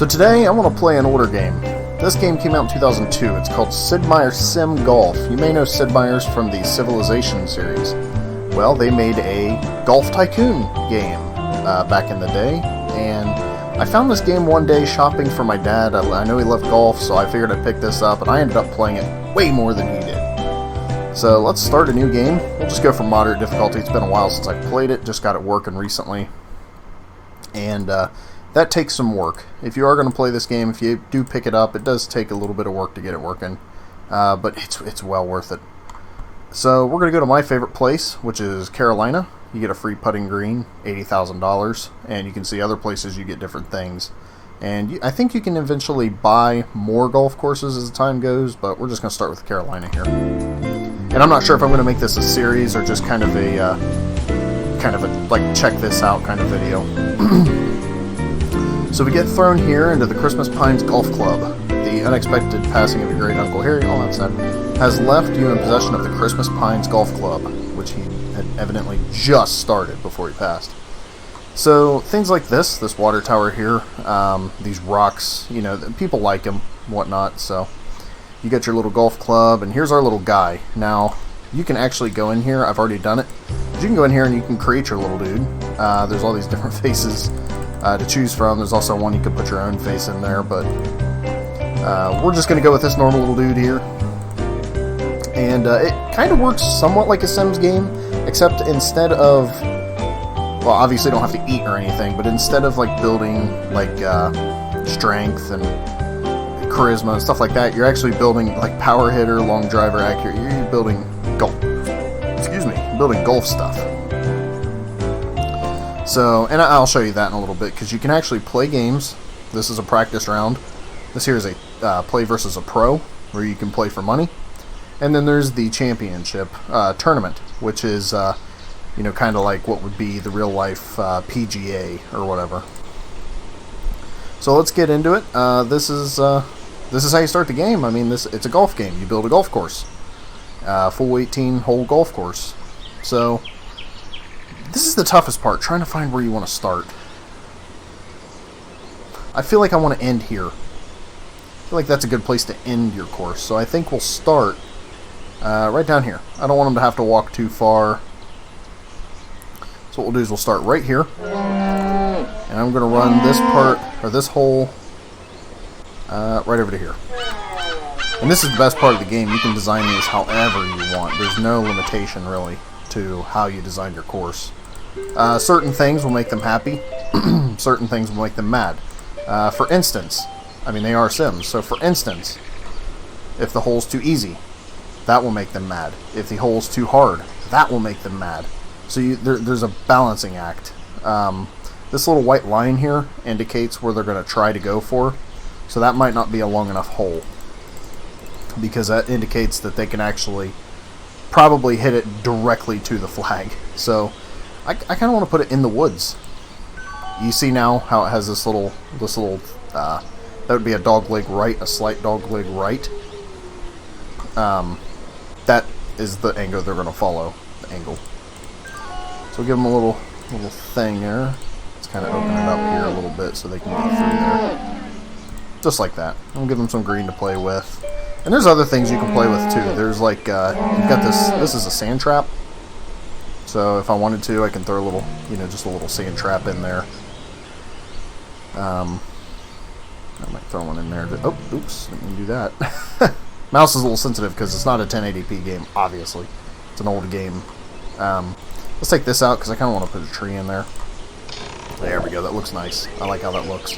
So today I want to play an older game. This game came out in 2002. It's called Sid Meier's Sim Golf. You may know Sid Meier's from the Civilization series. Well, they made a Golf Tycoon game back in the day, and I found this game one day shopping for my dad. I know he loved golf, so I figured I'd pick this up, and I ended up playing it way more than he did. So let's start a new game. We'll just go for moderate difficulty. It's been a while since I played it, just got it working recently. And that takes some work. If you are going to play this game, if you do pick it up, it does take a little bit of work to get it working. But it's well worth it. So we're going to go to my favorite place, which is Carolina. You get a free putting green, $80,000, and you can see other places you get different things. And I think you can eventually buy more golf courses as the time goes, but we're just going to start with Carolina here. And I'm not sure if I'm going to make this a series or just kind of a like check this out kind of video. So we get thrown here into the Christmas Pines Golf Club. The unexpected passing of your great Uncle Harry, all that said, has left you in possession of the Christmas Pines Golf Club, which he had evidently just started before he passed. So things like this water tower here, these rocks, you know, people like them, whatnot. So you get your little golf club, and here's our little guy. Now you can actually go in here. I've already done it. But you can go in here and you can create your little dude. There's all these different faces to choose from. There's also one you could put your own face in there, but we're just going to go with this normal little dude here. And it kind of works somewhat like a Sims game, except instead of, well, obviously you don't have to eat or anything, but instead of like building like strength and charisma and stuff like that, you're actually building like power hitter, long driver, accurate. You're building building golf stuff. So, and I'll show you that in a little bit, because you can actually play games. This is a practice round. This here is a play versus a pro, where you can play for money. And then there's the championship tournament, which is, you know, kind of like what would be the real life PGA or whatever. So let's get into it. This is how you start the game. I mean, it's a golf game. You build a golf course, full 18-hole golf course. So this is the toughest part, trying to find where you want to start. I feel like I want to end here. I feel like that's a good place to end your course. So I think we'll start right down here. I don't want them to have to walk too far. So what we'll do is we'll start right here. And I'm going to run this part, or this hole, right over to here. And this is the best part of the game. You can design these however you want. There's no limitation, really, to how you design your course. Certain things will make them happy. Certain things will make them mad. For instance, I mean, they are Sims. So for instance, if the hole's too easy, that will make them mad. If the hole's too hard, that will make them mad. So there's a balancing act. This little white line here indicates where they're going to try to go for. So that might not be a long enough hole, because that indicates that they can actually probably hit it directly to the flag. So I kind of want to put it in the woods. You see now how it has this little that would be a dogleg right, a slight dogleg right. That is the angle they're going to follow. The angle. So we'll give them a little thing there. Let's kind of open it up here a little bit so they can get through there. Just like that. I'll give them some green to play with. And there's other things you can play with too. There's like, you've got this is a sand trap. So if I wanted to, I can throw a little, you know, just a little sand trap in there. I might throw one in there. Oh, oops, didn't do that. Mouse is a little sensitive because it's not a 1080p game, obviously. It's an old game. Let's take this out because I kind of want to put a tree in there. There we go, that looks nice. I like how that looks.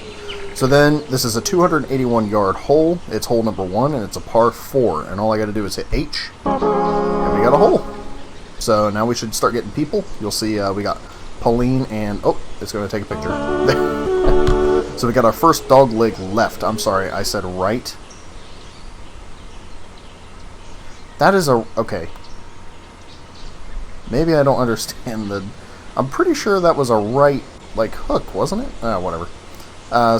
So then, this is a 281-yard hole. It's hole number 1, and it's a par 4. And all I got to do is hit H, and we got a hole. So now we should start getting people. You'll see we got Pauline and... Oh, it's going to take a picture. So we got our first dog leg left. I'm sorry, I said right. That is a... Okay. Maybe I don't understand the... I'm pretty sure that was a right, like, hook, wasn't it? Whatever.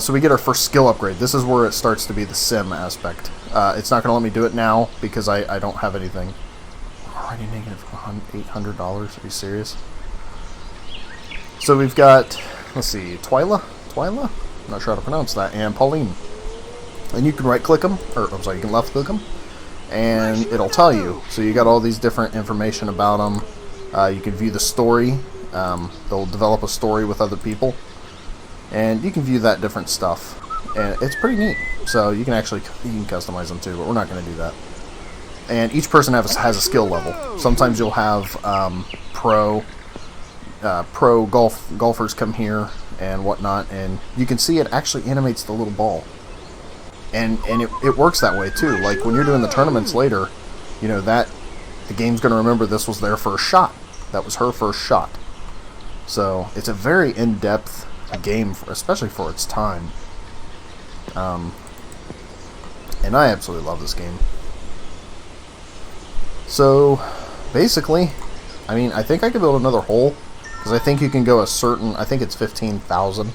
So we get our first skill upgrade. This is where it starts to be the sim aspect. It's not going to let me do it now because I don't have anything. Already negative $800. Are you serious? So we've got, let's see, Twyla? I'm not sure how to pronounce that, and Pauline. And you can right-click them, or I'm sorry, you can left-click them, and it'll tell you. So you got all these different information about them. You can view the story. They'll develop a story with other people, and you can view that different stuff. And it's pretty neat. So you can customize them too, but we're not going to do that. And each person has a skill level. Sometimes you'll have pro golfers come here and whatnot, and you can see it actually animates the little ball. And it works that way too. Like when you're doing the tournaments later, you know that the game's going to remember this was their first shot. That was her first shot. So it's a very in-depth game, especially for its time. And I absolutely love this game. So basically, I mean, I think I could build another hole, because I think you can go a certain, I think it's 15,000.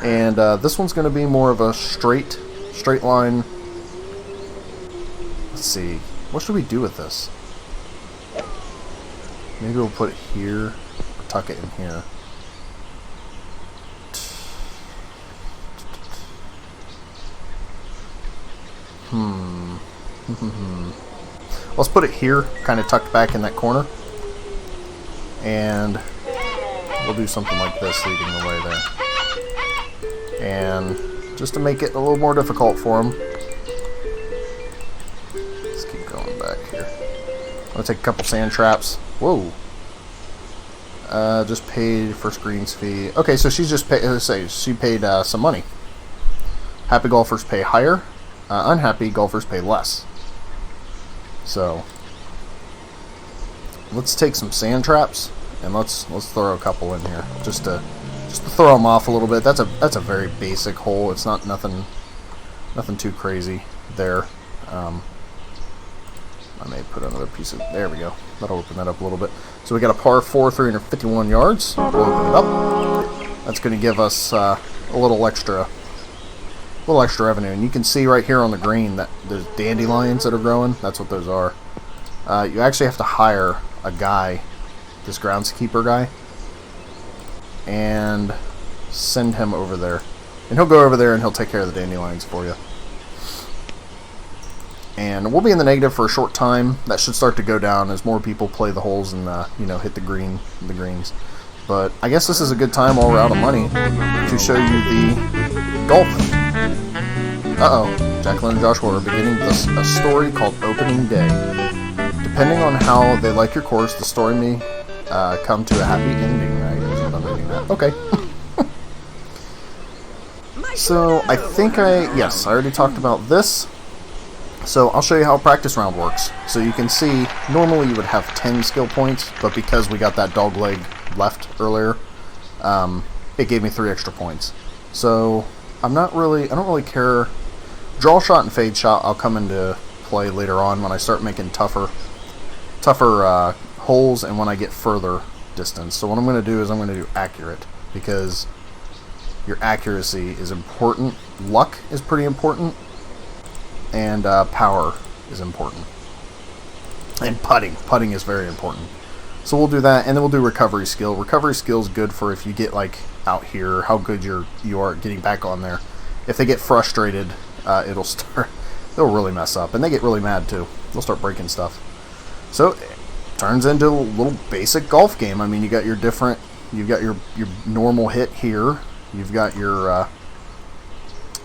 And this one's going to be more of a straight line. Let's see, what should we do with this? Maybe we'll put it here, or tuck it in here. Let's put it here, kind of tucked back in that corner. And we'll do something like this, leading the way there. And just to make it a little more difficult for them, let's keep going back here. I'm going to take a couple sand traps. Whoa. Just paid first greens fee. Okay, so she's just paid, let's say she paid some money. Happy golfers pay higher. Unhappy golfers pay less. So let's take some sand traps and let's throw a couple in here just to throw them off a little bit. That's a very basic hole. It's not nothing too crazy there. I may put another piece of, there we go. That'll open that up a little bit. So we got a par 4, 351 yards. We'll open it up. That's going to give us a little extra revenue. And you can see right here on the green that there's dandelions that are growing. That's what those are. You actually have to hire a guy, this groundskeeper guy, and send him over there. And he'll go over there and he'll take care of the dandelions for you. And we'll be in the negative for a short time. That should start to go down as more people play the holes and hit the greens. But I guess this is a good time while we're out of money to show you the golf. Jacqueline and Joshua are beginning a story called Opening Day. Depending on how they like your course, the story may come to a happy ending. I'm reading that. Okay. So I think I already talked about this. So I'll show you how a practice round works. So you can see, normally you would have 10 skill points, but because we got that dog leg left earlier, it gave me 3 extra points. So I don't really care. Draw shot and fade shot I'll come into play later on when I start making tougher holes and when I get further distance. So what I'm going to do is I'm going to do accurate, because your accuracy is important. Luck is pretty important. And power is important. And putting is very important. So we'll do that, and then we'll do recovery skill. Recovery skill is good for if you get like out here, how good you are at getting back on there. If they get frustrated, they'll really mess up, and they get really mad too. They'll start breaking stuff. So it turns into a little basic golf game. I mean, you've got your normal hit here. You've got your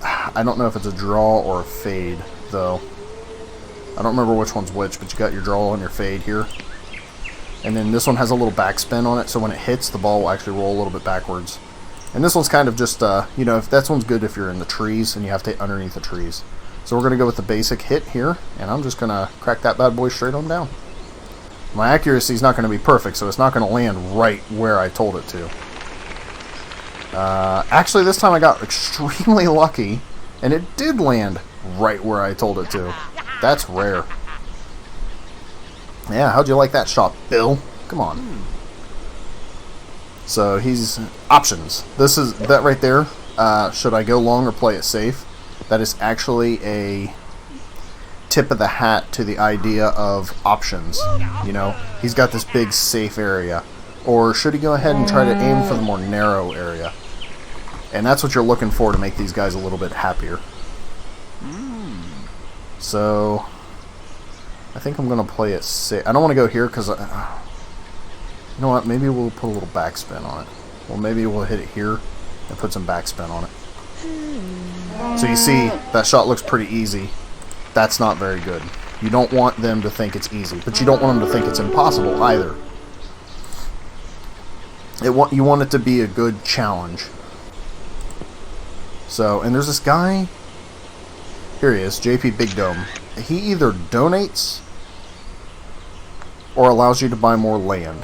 I don't know if it's a draw or a fade, though. I don't remember which one's which, but you got your draw and your fade here. And then this one has a little backspin on it, so when it hits, the ball will actually roll a little bit backwards. And this one's kind of just, if that one's good if you're in the trees and you have to hit underneath the trees. So we're going to go with the basic hit here, and I'm just going to crack that bad boy straight on down. My accuracy is not going to be perfect, so it's not going to land right where I told it to. Actually, this time I got extremely lucky, and it did land right where I told it to. That's rare. Yeah, how'd you like that shot, Bill? Come on. So he's options. That right there. Should I go long or play it safe? That is actually a tip of the hat to the idea of options. He's got this big safe area. Or should he go ahead and try to aim for the more narrow area? And that's what you're looking for to make these guys a little bit happier. So, I think I'm going to play it safe. I don't want to go here because, you know what, maybe we'll put a little backspin on it. Well, maybe we'll hit it here and put some backspin on it. So you see, that shot looks pretty easy. That's not very good. You don't want them to think it's easy, but you don't want them to think it's impossible either. You want it to be a good challenge. So, and there's this guy. Here he is, JP Big Dome. He either donates or allows you to buy more land.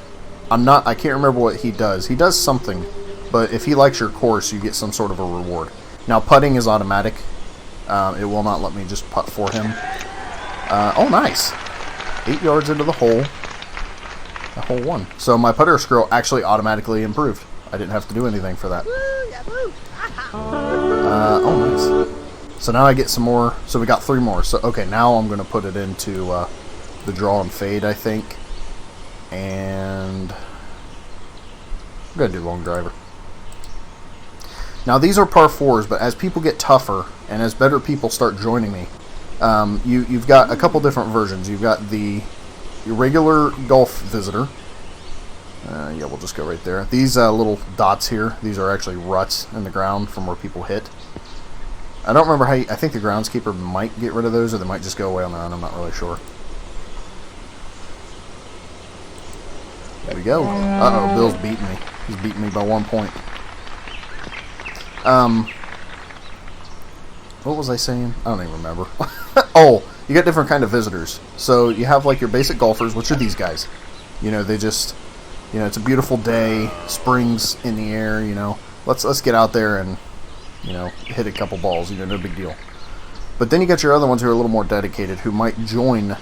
I can't remember what he does. He does something, but if he likes your course, you get some sort of a reward. Now, putting is automatic. It will not let me just putt for him. Oh, nice. 8 yards into the hole. A hole one. So my putter scroll actually automatically improved. I didn't have to do anything for that. Oh, nice. So now I get some more. So we got 3 more. So, okay, now I'm going to put it into the draw and fade, I think. And I'm going to do long driver. Now, these are par 4s, but as people get tougher and as better people start joining me, you've got a couple different versions. You've got the regular golf visitor. Yeah, we'll just go right there. These little dots here, these are actually ruts in the ground from where people hit. I don't remember how I think the groundskeeper might get rid of those, or they might just go away on their own. I'm not really sure. There we go. Uh-oh, Bill's beating me. He's beating me by 1 point. What was I saying? I don't even remember. Oh, you got different kind of visitors. So you have like your basic golfers, which are these guys. You know, they just, you know, it's a beautiful day, spring's in the air, you know. Let's get out there and, you know, hit a couple balls, you know, no big deal. But then you got your other ones who are a little more dedicated, who might join,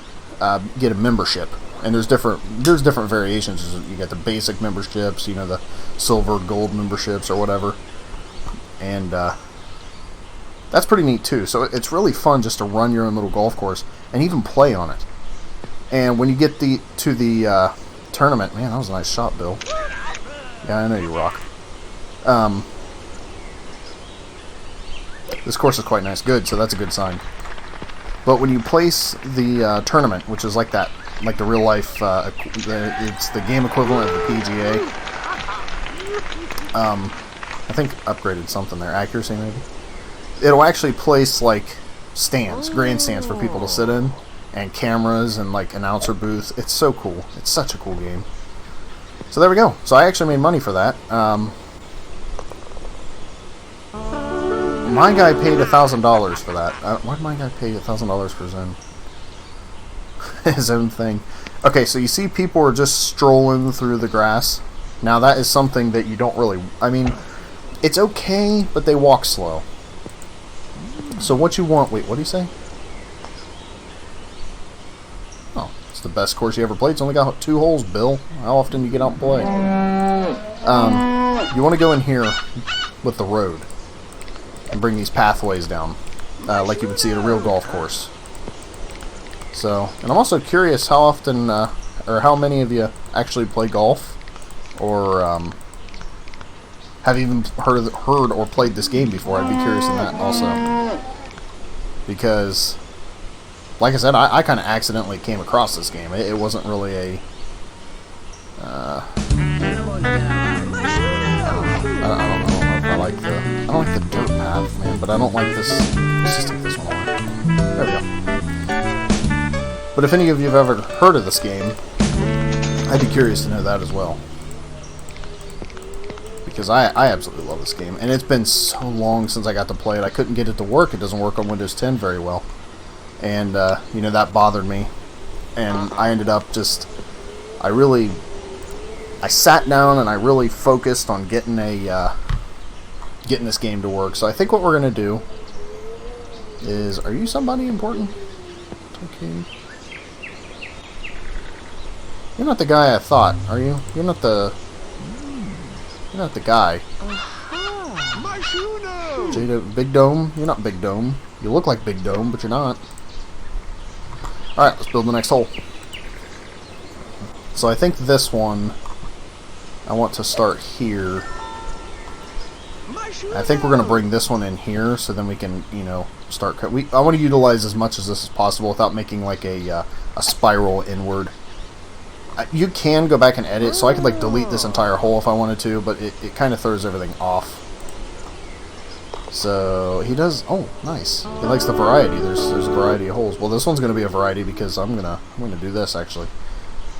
get a membership. And there's different variations. You got the basic memberships, you know, the silver, gold memberships or whatever. And that's pretty neat too. So it's really fun just to run your own little golf course and even play on it. And when you get to the tournament, man, that was a nice shot, Bill. Yeah, I know you rock. This course is quite nice. Good, so that's a good sign. But when you place the tournament, which is like that, like the real life, it's the game equivalent of the PGA. I think upgraded something there. Accuracy, maybe? It'll actually place, like, stands, grandstands for people to sit in, and cameras and, like, announcer booths. It's so cool. It's such a cool game. So there we go. So I actually made money for that. My guy paid $1,000 for that. Why did my guy pay $1,000 for his own? His own thing. Okay, so you see people are just strolling through the grass. Now that is something that you don't really... I mean, it's okay, but they walk slow. So what you want... Wait, what do you say? Oh, it's the best course you ever played. It's only got 2 holes, Bill. How often do you get out and play? You want to go in here with the road and bring these pathways down, like you would see at a real golf course. So, and I'm also curious how often, or how many of you actually play golf, or have even heard or played this game before. I'd be curious in that also, because, like I said, I kind of accidentally came across this game. It wasn't really a. I don't like the dirt path, man, but I don't like this. Let's just take this one away. There we go. But if any of you have ever heard of this game, I'd be curious to know that as well. Because I absolutely love this game. And it's been so long since I got to play it. I couldn't get it to work. It doesn't work on Windows 10 very well. And, you know, that bothered me. And I ended up just... I sat down and I really focused on getting this game to work. So I think what we're going to do is... Are you somebody important? Okay. You're not the guy I thought, are you? You're not the guy. Big Dome? You're not Big Dome. You look like Big Dome, but you're not. Alright, let's build the next hole. So I think this one, I want to start here. I think we're going to bring this one in here, so then we can, you know, start cut. I want to utilize as much of this as possible without making like a spiral inward. You can go back and edit, so I could like delete this entire hole if I wanted to, but it kind of throws everything off. So he does. Oh, nice. He likes the variety. There's a variety of holes. Well, this one's going to be a variety because I'm gonna do this actually.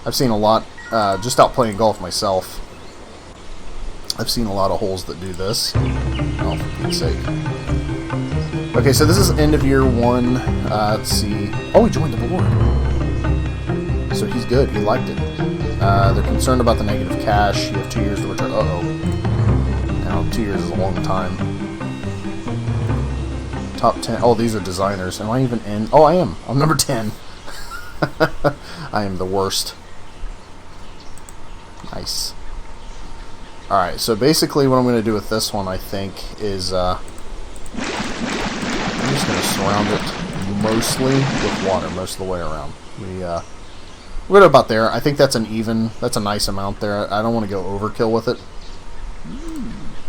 I've seen a lot just out playing golf myself. I've seen a lot of holes that do this. Oh, for Pete's sake. Okay, so this is end of year 1. Let's see. Oh, he joined the board. So he's good. He liked it. They're concerned about the negative cash. You have 2 years to return. Uh-oh. Now, 2 years is a long time. Top 10. Oh, these are designers. Am I even in? Oh, I am. I'm number 10. I am the worst. Nice. Alright, so basically what I'm going to do with this one, I think, is I'm just going to surround it mostly with water most of the way around. We're about there. I think that's that's a nice amount there. I don't want to go overkill with it.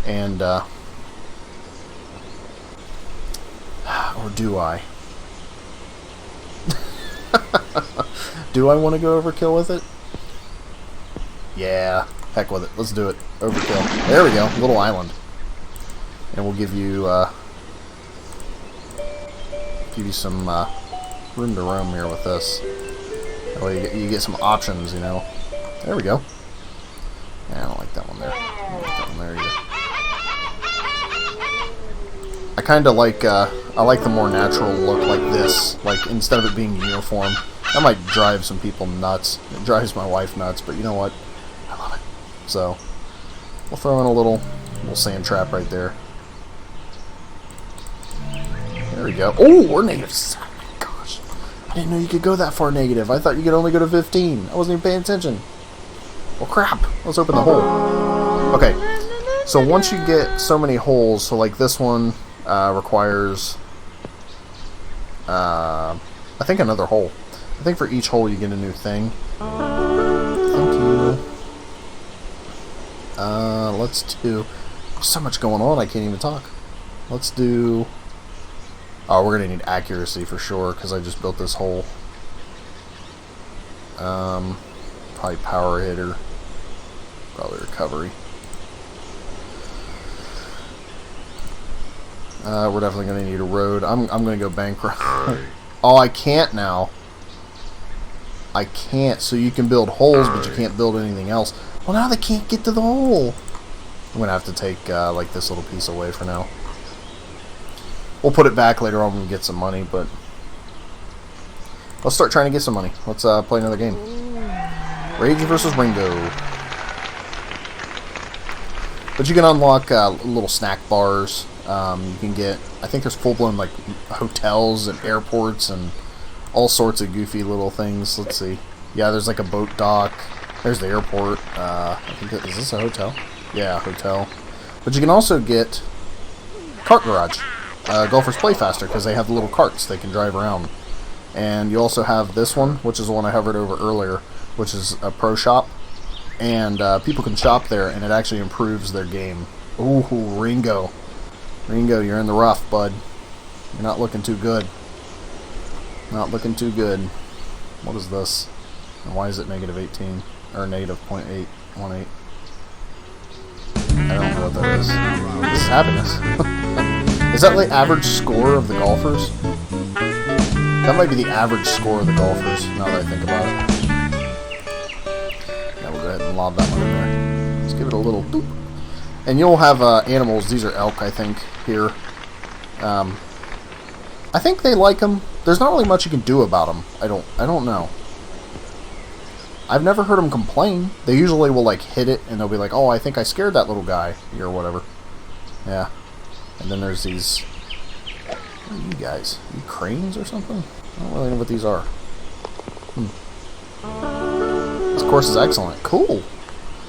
And, or do I? Do I want to go overkill with it? Yeah. Heck with it. Let's do it. Overkill. There we go. Little island. And we'll give you some room to roam here with this. That way you get some options, you know. There we go. Yeah, I don't like that one there. I don't like that one there either. I kind of like I like the more natural look like this. Like instead of it being uniform. That might drive some people nuts. It drives my wife nuts, but you know what? I love it. So, we'll throw in a little sand trap right there. There we go. Oh, we're negative 7. Gosh. I didn't know you could go that far negative. I thought you could only go to 15. I wasn't even paying attention. Well, crap. Let's open the hole. Okay. So, once you get so many holes, so like this one requires, I think another hole. I think for each hole you get a new thing. Thank you. Let's do... There's so much going on, I can't even talk. Let's do... Oh, we're going to need accuracy for sure, because I just built this hole. Probably power hitter. Probably recovery. We're definitely going to need a road. I'm going to go bankrupt. Oh, I can't now. I can't. So you can build holes, but you can't build anything else. Well, now they can't get to the hole. I'm going to have to take like this little piece away for now. We'll put it back later on when we get some money, but let's start trying to get some money. Let's play another game. Rage versus Ringo. But you can unlock little snack bars. You can get, I think there's full-blown like hotels and airports and all sorts of goofy little things. Let's see. Yeah, there's like a boat dock. There's the airport. I think is this a hotel? Yeah, hotel. But you can also get Kart Garage. Golfers play faster because they have the little carts they can drive around. And you also have this one, which is the one I hovered over earlier, which is a pro shop. And people can shop there, and it actually improves their game. Ooh, Ringo. Ringo, you're in the rough, bud. You're not looking too good. Not looking too good. What is this? And why is it negative 18? Or negative 0.818? I don't know what that is. This is happiness. Is that the average score of the golfers? That might be the average score of the golfers, now that I think about it. Yeah, we'll go ahead and lob that one in there. Let's give it a little boop. And you'll have animals. These are elk, I think, here. I think they like them. There's not really much you can do about them. I don't know. I've never heard them complain. They usually will like hit it and they'll be like, "Oh, I think I scared that little guy," or whatever. Yeah. And then there's these. What are you guys? Are you cranes or something? I don't really know what these are. This course is excellent. Cool.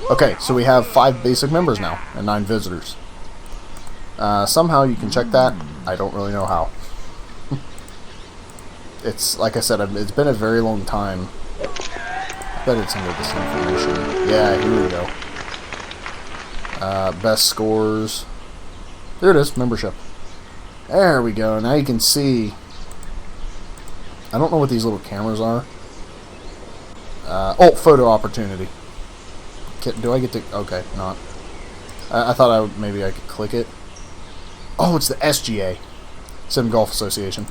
Okay, so we have 5 basic members now and 9 visitors. Somehow you can check that. I don't really know how. It's, like I said, it's been a very long time. I bet it's under this information. Yeah, here we go. Best scores. There it is, membership. There we go. Now you can see. I don't know what these little cameras are. Oh, photo opportunity. Do I get to? Okay, not. I thought maybe I could click it. Oh, it's the SGA, Sim Golf Association.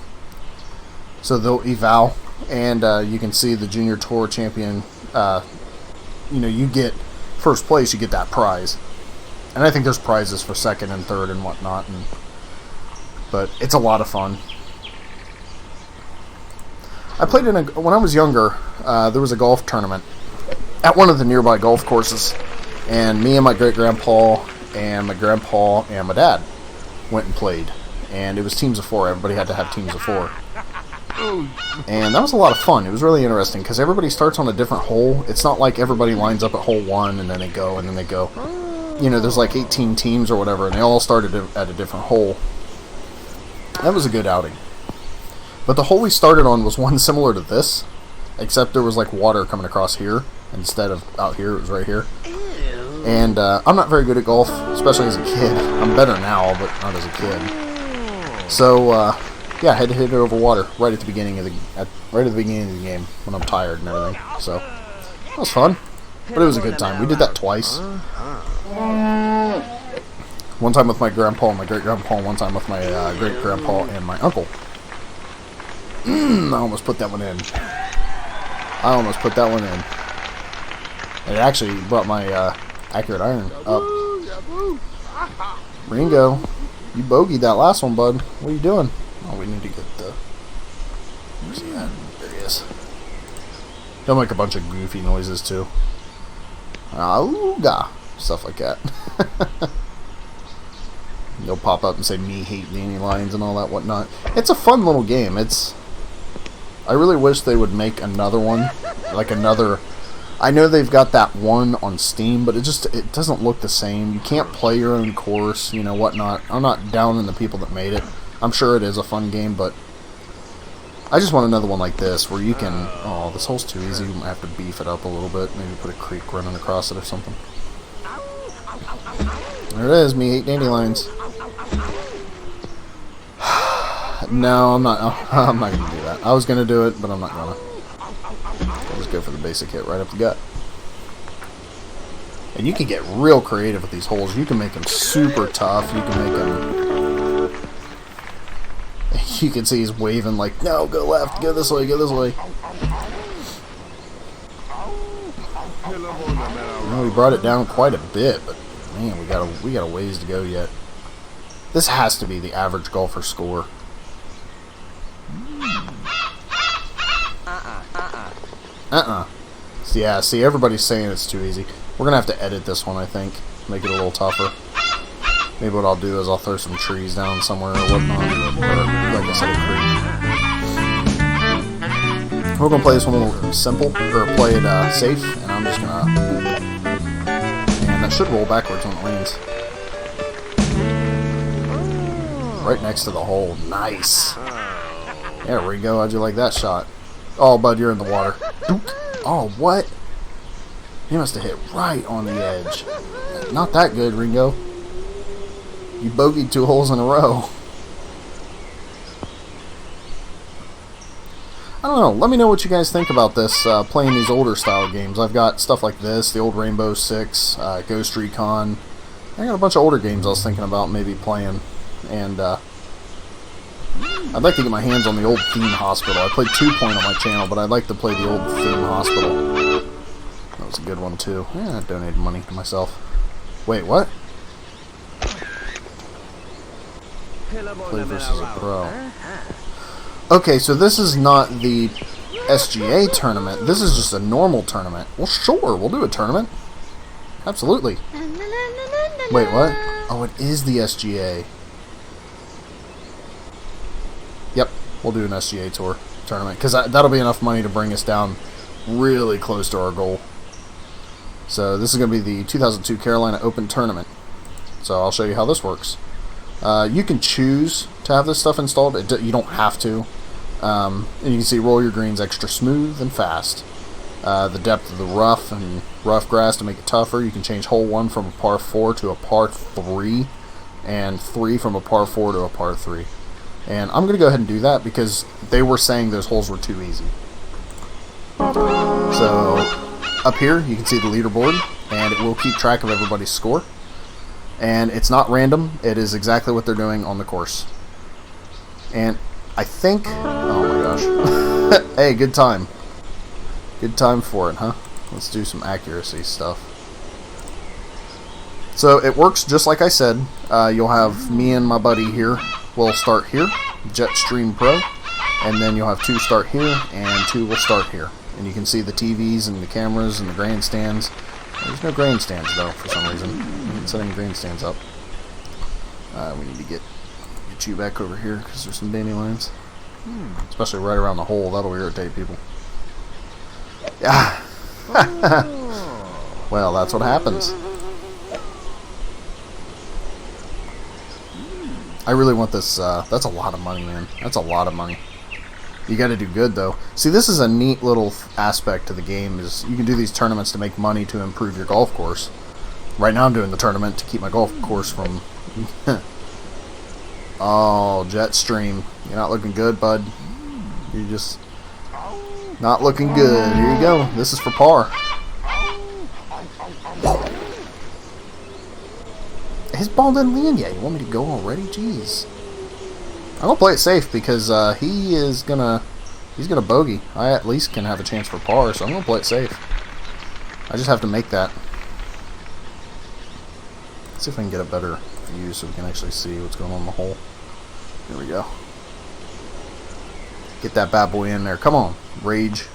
So they'll eval, and you can see the Junior Tour Champion. You get first place, you get that prize, and I think there's prizes for second and third and whatnot. But it's a lot of fun. I played when I was younger. There was a golf tournament at one of the nearby golf courses, and me and my great-grandpa and my grandpa and my dad went and played. And it was teams of 4. Everybody had to have teams of 4. And that was a lot of fun. It was really interesting because everybody starts on a different hole. It's not like everybody lines up at hole 1 and then they go and then they go. There's like 18 teams or whatever, and they all started at a different hole. That was a good outing. But the hole we started on was one similar to this, except there was like water coming across here instead of out here. It was right here. And I'm not very good at golf, especially as a kid. I'm better now, but not as a kid. So yeah, I had to hit it over water right at the beginning of the game when I'm tired and everything. So that was fun, but it was a good time. We did that twice. One time with my grandpa and my great-grandpa, and one time with my great-grandpa and my uncle. I almost put that one in. And it actually brought my accurate iron up. Ringo, you bogeyed that last one, bud. What are you doing? Oh, we need to get the... Where's he at? There he is. He'll make a bunch of goofy noises, too. Auga! Stuff like that. They'll pop up and say, "Me hate dandelions" and all that whatnot. It's a fun little game. I really wish they would make another one. Like another... I know they've got that one on Steam, but it doesn't look the same. You can't play your own course, whatnot. I'm not down on the people that made it. I'm sure it is a fun game, but I just want another one like this where you can... Oh, this hole's too easy. You might have to beef it up a little bit. Maybe put a creek running across it or something. There it is. Me hate dandelions. No, I'm not going to do that. I was going to do it, but I'm not going to. I'll just go for the basic hit right up the gut. And you can get real creative with these holes. You can make them super tough. You can make them... You can see he's waving like, "No, go left, go this way, go this way." We brought it down quite a bit, but man, we got a ways to go yet. This has to be the average golfer score. Yeah, see, everybody's saying it's too easy. We're going to have to edit this one, I think. Make it a little tougher. Maybe what I'll do is I'll throw some trees down somewhere or whatnot. Or, like I said, a creek. We're going to play this one a little simple, or play it safe, and I'm just going to... And that should roll backwards when it lands. Right next to the hole. Nice. There we go. How'd you like that shot? Oh, bud, you're in the water. Oh, what? You must have hit right on the edge. Not that good, Ringo. You bogeyed 2 holes in a row. I don't know. Let me know what you guys think about this, playing these older style games. I've got stuff like this, the old Rainbow Six, Ghost Recon. I got a bunch of older games I was thinking about maybe playing. And, I'd like to get my hands on the old Theme Hospital. I played 2 Point on my channel, but I'd like to play the old Theme Hospital. That was a good one, too. Yeah, I donated money to myself. Wait, what? Play versus a pro. Okay, so this is not the SGA tournament. This is just a normal tournament. Well, sure, we'll do a tournament. Absolutely. Wait, what? Oh, it is the SGA. Yep, we'll do an SGA tour tournament, because that'll be enough money to bring us down really close to our goal. So this is going to be the 2002 Carolina Open Tournament. So I'll show you how this works. You can choose to have this stuff installed. You don't have to. And you can see roll your greens extra smooth and fast. The depth of the rough and rough grass to make it tougher. You can change hole 1 from a par 4 to a par 3 and 3 from a par 4 to a par 3. And I'm going to go ahead and do that because they were saying those holes were too easy. So, up here you can see the leaderboard, and it will keep track of everybody's score. And it's not random, it is exactly what they're doing on the course. And I think, oh my gosh, hey, good time. Good time for it, huh? Let's do some accuracy stuff. So it works just like I said. You'll have me and my buddy here. We'll start here, Jetstream Pro, and then you'll have 2 start here, and 2 will start here. And you can see the TVs and the cameras and the grandstands. There's no grandstands though, for some reason. We didn't set any grandstands up. We need to get you back over here because there's some dandelions. Especially right around the hole. That'll irritate people. Yeah. Well, that's what happens. I really want this. That's a lot of money, man. That's a lot of money. You got to do good, though. See, this is a neat little aspect to the game. Is you can do these tournaments to make money to improve your golf course. Right now, I'm doing the tournament to keep my golf course from. Oh, Jetstream, you're not looking good, bud. You're just not looking good. Here you go. This is for par. His ball didn't land yet. You want me to go already? Jeez. I'm gonna play it safe because he's gonna bogey. I at least can have a chance for par, so I'm gonna play it safe. I just have to make that. Let's see if I can get a better view so we can actually see what's going on in the hole. There we go. Get that bad boy in there. Come on, Rage.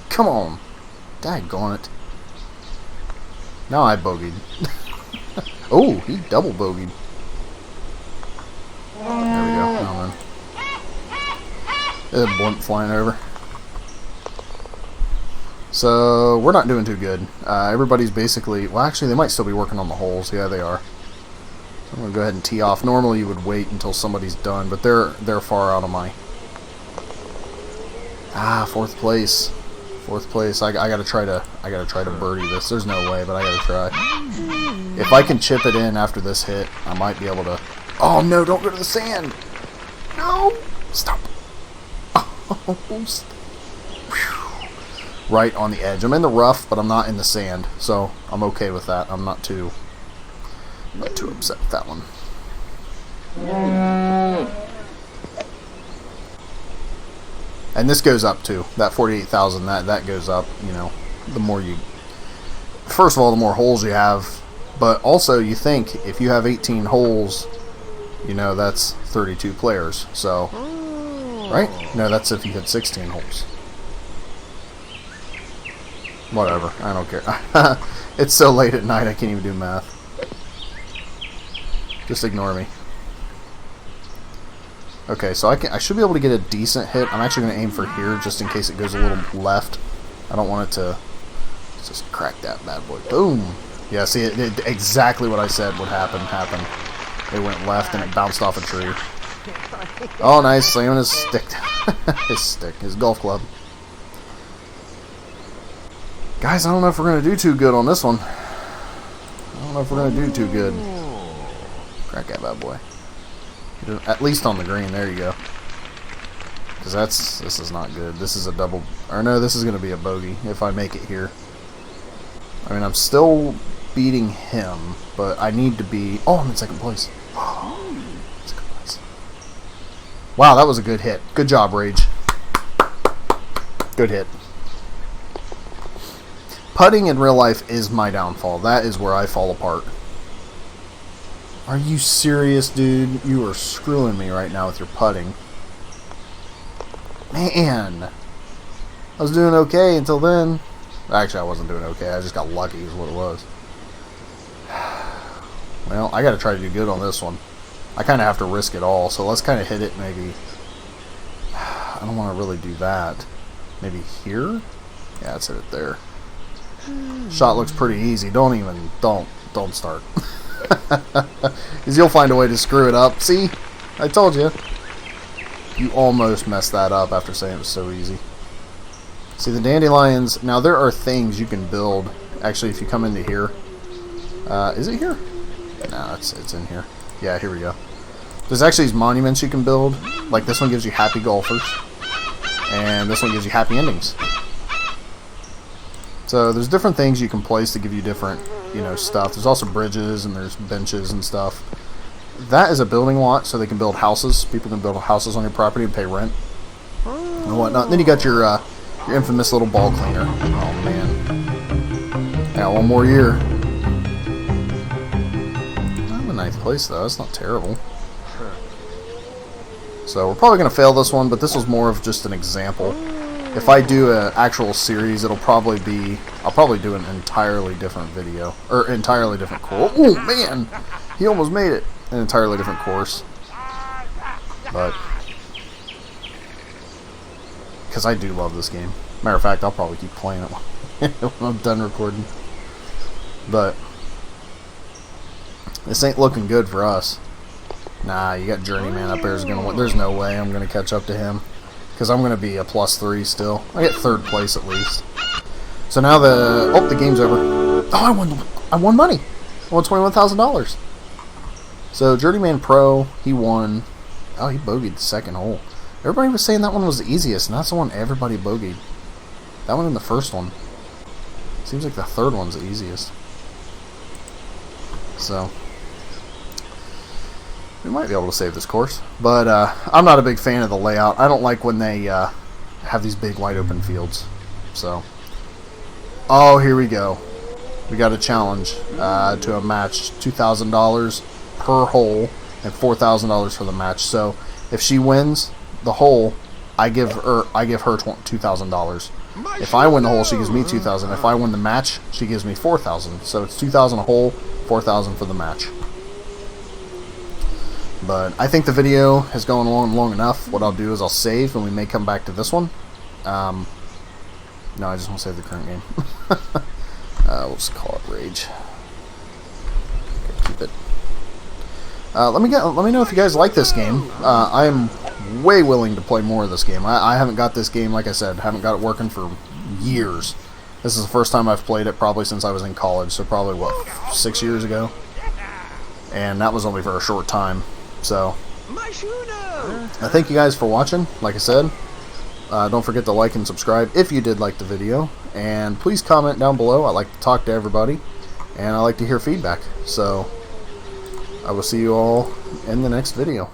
Come on. Daggone it. Now I bogeyed. Oh, he double bogeyed. There we go. Oh, man. There's a blimp flying over. So, we're not doing too good. Everybody's basically... Well, actually, they might still be working on the holes. Yeah, they are. So I'm going to go ahead and tee off. Normally, you would wait until somebody's done, but they're far out of my... fourth place. Fourth place. I gotta try to birdie this. There's no way, but I gotta try. If I can chip it in after this hit, I might be able to... Oh, no, don't go to the sand! No! Stop! Oh, right on the edge. I'm in the rough, but I'm not in the sand, so I'm okay with that. I'm not too upset with that one. And this goes up too. That 48,000, that goes up. You know, the more you. First of all, the more holes you have, but also you think if you have 18 holes, you know that's 32 players. So, right? No, that's if you had 16 holes. Whatever, I don't care. It's so late at night I can't even do math. Just ignore me. Okay, so I should be able to get a decent hit. I'm actually going to aim for here just in case it goes a little left. I don't want it to just crack that bad boy. Boom! Yeah, see, it exactly what I said would happen. It went left and it bounced off a tree. Oh, nice, slamming his stick. His golf club. Guys, I don't know if we're going to do too good on this one. I don't know if we're going to do too good. Crack that bad boy. At least on the green. There you go. Because this is not good. This is a double... Or no, this is going to be a bogey if I make it here. I mean, I'm still beating him, but I need to be... Oh, I'm in second place. Second place. Wow, that was a good hit. Good job, Rage. Good hit. Putting in real life is my downfall. That is where I fall apart. Are you serious, dude? You are screwing me right now with your putting. Man. I was doing okay until then. Actually, I wasn't doing okay. I just got lucky is what it was. Well, I got to try to do good on this one. I kind of have to risk it all, so let's kind of hit it maybe. I don't want to really do that. Maybe here? Yeah, let's hit it there. Shot looks pretty easy. Don't start. Because you'll find a way to screw it up. See? I told you. You almost messed that up after saying it was so easy. See, the dandelions... Now, there are things you can build. Actually, if you come into here... is it here? Nah, it's in here. Yeah, here we go. There's actually these monuments you can build. Like this one gives you happy golfers, and this one gives you happy endings. So there's different things you can place to give you different, you know, stuff. There's also bridges and there's benches and stuff. That is a building lot, so they can build houses. People can build houses on your property and pay rent and whatnot. And then you got your infamous little ball cleaner. Oh man, got one more year. I'm in ninth place though. That's not terrible. So we're probably gonna fail this one, but this was more of just an example. If I do an actual series, it'll probably be, I'll probably do an entirely different video, or entirely different course. Oh man, he almost made it. An entirely different course. But, because I do love this game. Matter of fact, I'll probably keep playing it when I'm done recording. But, this ain't looking good for us. Nah, you got Journeyman up there is gonna win. There's no way I'm gonna catch up to him. Because I'm going to be a +3 still. I get 3rd place at least. So now the game's over. Oh, I won money. I won $21,000. So Journeyman Pro, he won. Oh, he bogeyed the second hole. Everybody was saying that one was the easiest, and that's the one everybody bogeyed. That one and the first one. Seems like the third one's the easiest. So we might be able to save this course, but I'm not a big fan of the layout. I don't like when they have these big wide open fields. So, oh, here we go. We got a challenge to a match, $2,000 per hole and $4,000 for the match. So, if she wins the hole, I give her $2,000. If I win the hole, she gives me $2,000. If I win the match, she gives me $4,000. So it's $2,000 a hole, $4,000 for the match. But I think the video has gone on long enough. What I'll do is I'll save, and we may come back to this one. No, I just want to save the current game. We'll just call it Rage. Okay, keep it. Let me know if you guys like this game. I am way willing to play more of this game. I haven't got this game, like I said, haven't got it working for years. This is the first time I've played it probably since I was in college, so probably, what, 6 years ago? And that was only for a short time. So, I thank you guys for watching. Like I said, don't forget to like and subscribe if you did like the video. And please comment down below. I like to talk to everybody, and I like to hear feedback. So, I will see you all in the next video.